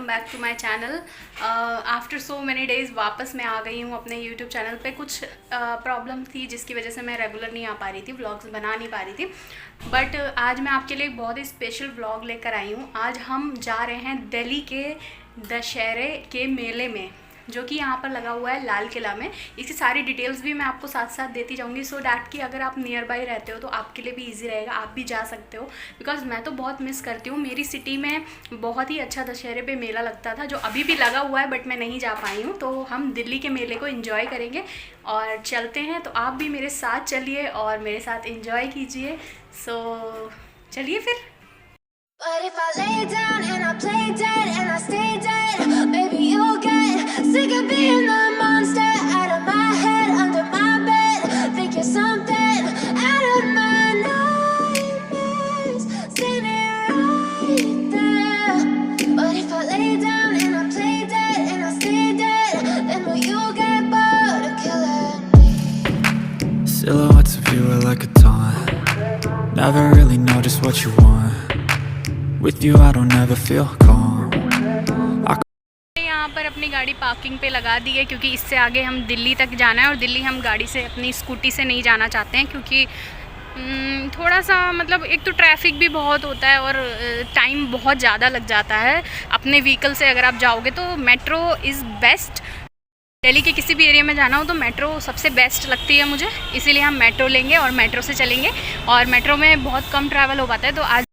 Welcome back to my channel. After so many days वापस मैं आ गई हूँ अपने यूट्यूब चैनल पे। कुछ प्रॉब्लम थी जिसकी वजह से मैं रेगुलर नहीं आ पा रही थी, व्लॉग्स बना नहीं पा रही थी। बट आज मैं आपके लिए एक बहुत ही स्पेशल व्लॉग लेकर आई हूँ। आज हम जा रहे हैं दिल्ली के दशहरे के मेले में, जो कि यहाँ पर लगा हुआ है लाल किला में। इसकी सारी डिटेल्स भी मैं आपको साथ साथ देती जाऊँगी, सो डैट कि अगर आप नियर बाई रहते हो तो आपके लिए भी इजी रहेगा, आप भी जा सकते हो। बिकॉज़ मैं तो बहुत मिस करती हूँ। मेरी सिटी में बहुत ही अच्छा दशहरे पे मेला लगता था, जो अभी भी लगा हुआ है, बट मैं नहीं जा पाई हूँ। तो हम दिल्ली के मेले को एंजॉय करेंगे और चलते हैं। तो आप भी मेरे साथ चलिए और मेरे साथ एंजॉय कीजिए। सो चलिए फिर। But if I lay down and I play dead and I stay dead, maybe you'll get sick of being the monster out of my head, under my bed. Think you're something out of my nightmares, standing right there. But if I lay down and I play dead and I stay dead, then will you get bored of killing me? Silhouettes of you are like a taunt. Never really know just what you want. With you I don't ever feel calm. यहाँ पर अपनी गाड़ी parking पे लगा दी है, क्योंकि इससे आगे हम दिल्ली तक जाना है। और दिल्ली हम गाड़ी से, अपनी स्कूटी से नहीं जाना चाहते हैं, क्योंकि थोड़ा सा मतलब एक तो ट्रैफिक भी बहुत होता है और टाइम बहुत ज़्यादा लग जाता है। अपने व्हीकल से अगर आप जाओगे तो मेट्रो इज़ बेस्ट। दिल्ली के किसी भी एरिया में जाना हो तो मेट्रो सबसे बेस्ट लगती है मुझे, इसीलिए हम मेट्रो लेंगे और मेट्रो से चलेंगे। और मेट्रो में बहुत कम ट्रैवल हो पाता है। तो आज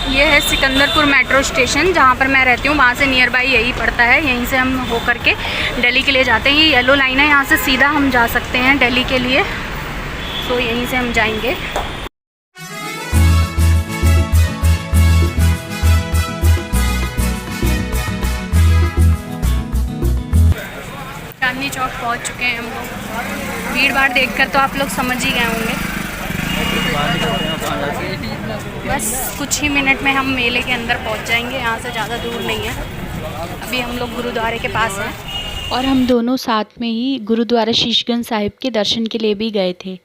ये है सिकंदरपुर मेट्रो स्टेशन, जहाँ पर मैं रहती हूँ। वहाँ से नियर बाई यही पड़ता है, यहीं से हम हो करके दिल्ली के लिए जाते हैं। ये येलो लाइन है, यहाँ से सीधा हम जा सकते हैं दिल्ली के लिए। तो यहीं से हम जाएंगे। चांदनी चौक पहुँच चुके हैं हम लोग। भीड़ भाड़ देखकर तो आप लोग समझ ही गए होंगे। बस कुछ ही मिनट में हम मेले के अंदर पहुंच जाएंगे। यहाँ से ज़्यादा दूर नहीं है। अभी हम लोग गुरुद्वारे के पास हैं। और हम दोनों साथ में ही गुरुद्वारा शीशगंज साहिब के दर्शन के लिए भी गए थे।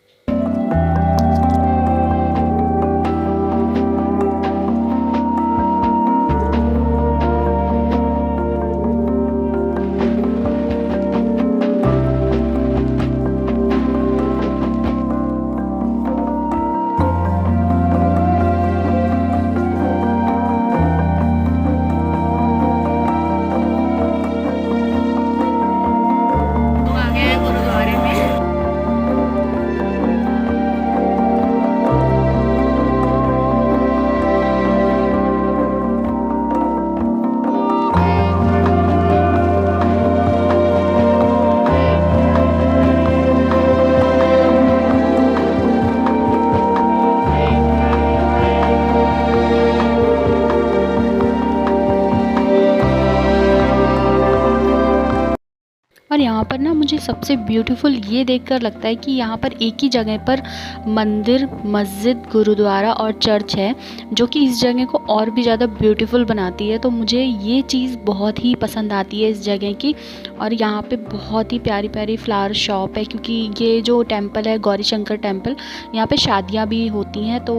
और यहाँ पर ना मुझे सबसे ब्यूटीफुल ये देखकर लगता है कि यहाँ पर एक ही जगह पर मंदिर, मस्जिद, गुरुद्वारा और चर्च है, जो कि इस जगह को और भी ज़्यादा ब्यूटीफुल बनाती है। तो मुझे ये चीज़ बहुत ही पसंद आती है इस जगह की। और यहाँ पे बहुत ही प्यारी प्यारी फ्लावर शॉप है, क्योंकि ये जो टेम्पल है गौरी शंकर टेम्पल, यहाँ पे शादियाँ भी होती हैं। तो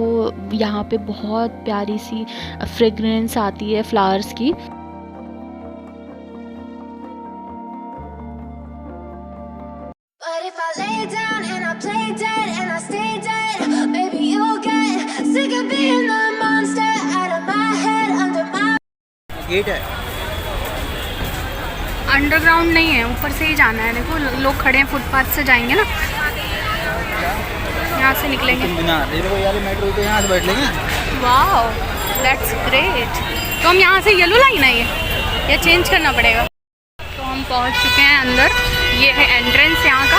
यहाँ पे बहुत प्यारी सी फ्रेगरेंस आती है फ्लावर्स की। But if I lay down and I play dead and I stay dead, maybe you'll get sick of being the monster out of my head, under my gate है, अंडरग्राउंड नहीं है, ऊपर से ही जाना है। देखो लोग खड़े हैं, फुटपाथ से जाएंगे ना, यहाँ से निकलेंगे। बिना देखो यार मेट्रो तो यहाँ से बैठ लेंगे। Wow, that's great. तो हम यहाँ से येलो लाइन है ये, या चेंज करना पड़ेगा? तो हम पहुँच चुके हैं अंदर। ये है एंट्रेंस यहाँ का।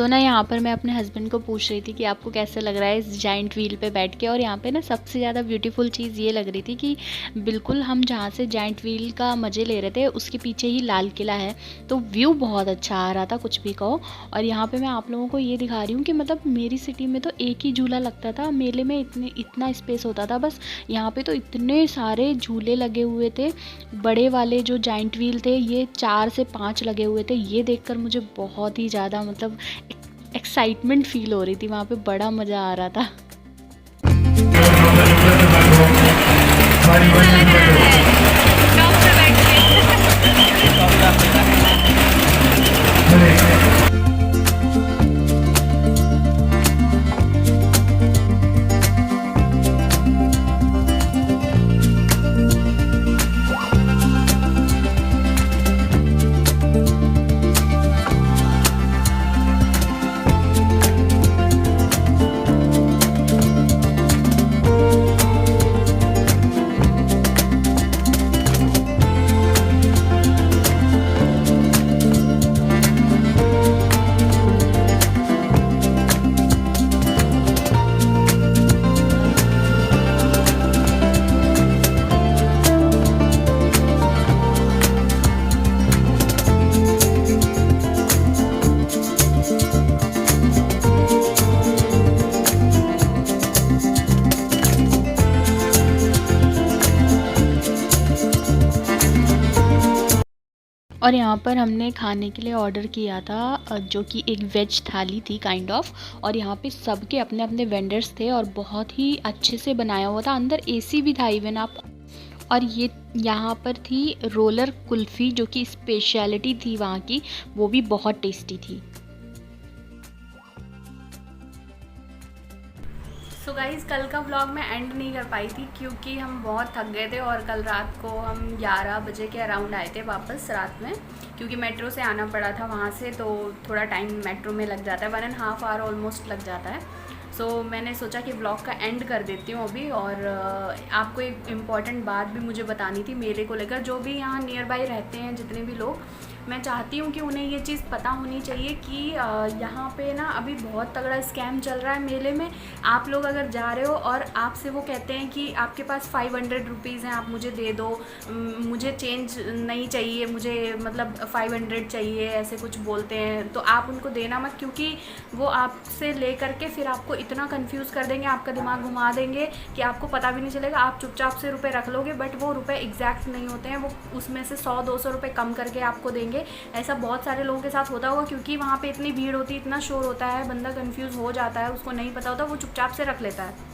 सो ना यहाँ पर मैं अपने हस्बैंड को पूछ रही थी कि आपको कैसा लग रहा है इस जाइंट व्हील पे बैठ के। और यहाँ पे ना सबसे ज़्यादा ब्यूटीफुल चीज़ ये लग रही थी कि बिल्कुल हम जहाँ से जाइंट व्हील का मज़े ले रहे थे उसके पीछे ही लाल किला है, तो व्यू बहुत अच्छा आ रहा था, कुछ भी कहो। और यहाँ पे मैं आप लोगों को ये दिखा रही हूँ कि मतलब मेरी सिटी में तो एक ही झूला लगता था, मेले में इतना स्पेस होता था बस, यहाँ पे तो इतने सारे झूले लगे हुए थे। बड़े वाले जो जाइंट व्हील थे ये 4 से 5 लगे हुए थे। ये देखकर मुझे बहुत ही ज़्यादा मतलब एक्साइटमेंट फील हो रही थी, वहाँ पे बड़ा मज़ा आ रहा था। और यहाँ पर हमने खाने के लिए ऑर्डर किया था जो कि एक वेज थाली थी काइंड ऑफ। और यहाँ पे सबके अपने अपने वेंडर्स थे और बहुत ही अच्छे से बनाया हुआ था, अंदर एसी भी था इवन आप। और ये यहाँ पर थी रोलर कुल्फ़ी जो कि स्पेशलिटी थी वहाँ की, वो भी बहुत टेस्टी थी। सो गाइज़ कल का व्लॉग मैं एंड नहीं कर पाई थी क्योंकि हम बहुत थक गए थे और कल रात को हम 11 बजे के अराउंड आए थे वापस रात में, क्योंकि मेट्रो से आना पड़ा था वहाँ से, तो थोड़ा टाइम मेट्रो में लग जाता है, 1.5 आवर ऑलमोस्ट लग जाता है। सो मैंने सोचा कि व्लॉग का एंड कर देती हूँ अभी। और आपको एक इम्पॉर्टेंट बात भी मुझे बतानी थी मेले को लेकर। जो भी यहाँ नियर बाई रहते हैं जितने भी लोग, मैं चाहती हूँ कि उन्हें ये चीज़ पता होनी चाहिए कि यहाँ पे ना अभी बहुत तगड़ा स्कैम चल रहा है मेले में। आप लोग अगर जा रहे हो और आपसे वो कहते हैं कि आपके पास 500 रुपीज़ हैं, आप मुझे दे दो, मुझे चेंज नहीं चाहिए, मुझे मतलब 500 चाहिए, ऐसे कुछ बोलते हैं, तो आप उनको देना मत, क्योंकि वो आपसे ले करके फिर आपको इतना कंफ्यूज कर देंगे, आपका दिमाग घुमा देंगे कि आपको पता भी नहीं चलेगा। आप चुपचाप से रुपए रख लोगे, बट वो रुपए एग्जैक्ट नहीं होते हैं, वो उसमें से 100-200 रुपये कम करके आपको देंगे। ऐसा बहुत सारे लोगों के साथ होता होगा, क्योंकि वहाँ पे इतनी भीड़ होती है, इतना शोर होता है, बंदा कंफ्यूज हो जाता है, उसको नहीं पता होता, वो चुपचाप से रख लेता है।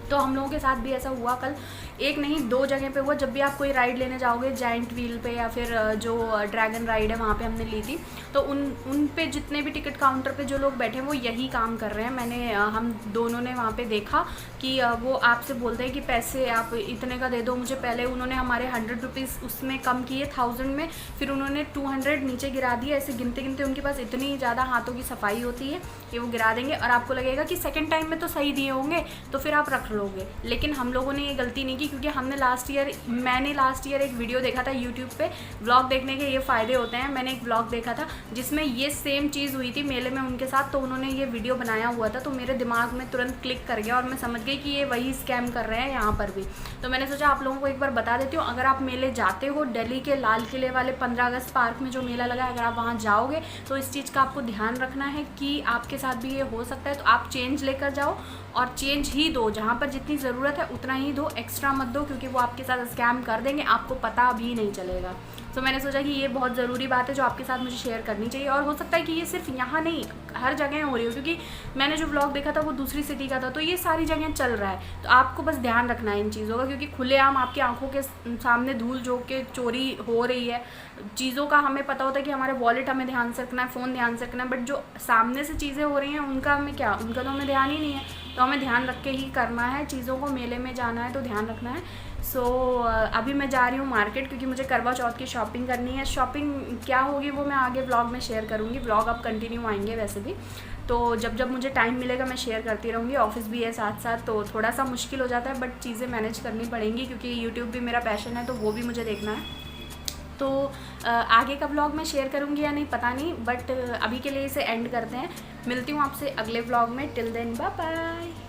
तो हम लोगों के साथ भी ऐसा हुआ कल, एक नहीं 2 जगह पे हुआ। जब भी आप कोई राइड लेने जाओगे जाइंट व्हील पे या फिर जो ड्रैगन राइड है वहाँ पे हमने ली थी, तो उन पे जितने भी टिकट काउंटर पे जो लोग बैठे हैं वो यही काम कर रहे हैं। हम दोनों ने वहाँ पे देखा कि वो आपसे बोलते हैं कि पैसे आप इतने का दे दो मुझे। पहले उन्होंने हमारे 100 रुपीज़ उसमें कम किए 1000 में, फिर उन्होंने 200 नीचे गिरा दिए। ऐसे गिनते गिनते उनके पास इतनी ज़्यादा हाथों की सफाई होती है कि वो गिरा देंगे और आपको लगेगा कि सेकेंड टाइम में तो सही दिए होंगे, तो फिर आप रख लोगे। लेकिन हम लोगों ने ये गलती नहीं की, क्योंकि मैंने लास्ट ईयर एक वीडियो देखा था यूट्यूब पे, व्लॉग देखने के ये फ़ायदे होते हैं। मैंने एक व्लॉग देखा था जिसमें ये सेम चीज़ हुई थी मेले में उनके साथ, तो उन्होंने ये वीडियो बनाया हुआ था, तो मेरे दिमाग में तुरंत क्लिक कर गया और मैं समझ गई कि ये वही स्कैम कर रहे हैं यहाँ पर भी। तो मैंने सोचा आप लोगों को एक बार बता देती हूँ। अगर आप मेले जाते हो, दिल्ली के लाल किले वाले 15 अगस्त पार्क में जो मेला लगा है, अगर आप वहाँ जाओगे तो इस चीज़ का आपको ध्यान रखना है कि आपके साथ भी ये हो सकता है। तो आप चेंज लेकर जाओ और चेंज ही दो, जहाँ पर जितनी ज़रूरत है उतना ही दो, एक्स्ट्रा मत दो, क्योंकि वो आपके साथ स्कैम कर देंगे, आपको पता भी नहीं चलेगा। तो मैंने सोचा कि ये बहुत ज़रूरी बात है जो आपके साथ मुझे शेयर करनी चाहिए। और हो सकता है कि ये सिर्फ यहाँ नहीं, हर जगह हो रही हो, क्योंकि मैंने जो व्लॉग देखा था वो दूसरी सिटी का था, तो ये सारी जगह चल रहा है। तो आपको बस ध्यान रखना है इन चीज़ों का, क्योंकि खुलेआम आपकी आंखों के सामने धूल झोंक के चोरी हो रही है। चीज़ों का हमें पता होता है कि हमारे वॉलेट हमें ध्यान से रखना है, फ़ोन ध्यान से रखना है, बट जो सामने से चीज़ें हो रही हैं उनका तो हमें ध्यान ही नहीं है। तो हमें ध्यान रख के ही करना है चीज़ों को। मेले में जाना है तो ध्यान रखना है। सो अभी मैं जा रही हूँ मार्केट, क्योंकि मुझे करवा चौथ की शॉपिंग करनी है। शॉपिंग क्या होगी वो मैं आगे व्लॉग में शेयर करूँगी। व्लॉग अब कंटिन्यू आएंगे वैसे भी, तो जब मुझे टाइम मिलेगा मैं शेयर करती रहूँगी। ऑफिस भी है साथ साथ, तो थोड़ा सा मुश्किल हो जाता है, बट चीज़ें मैनेज करनी पड़ेंगी, क्योंकि यूट्यूब भी मेरा पैशन है, तो वो भी मुझे देखना है। तो आगे का व्लॉग मैं शेयर करूँगी या नहीं पता नहीं, बट अभी के लिए इसे एंड करते हैं। मिलती हूँ आपसे अगले व्लॉग में। Till then bye bye.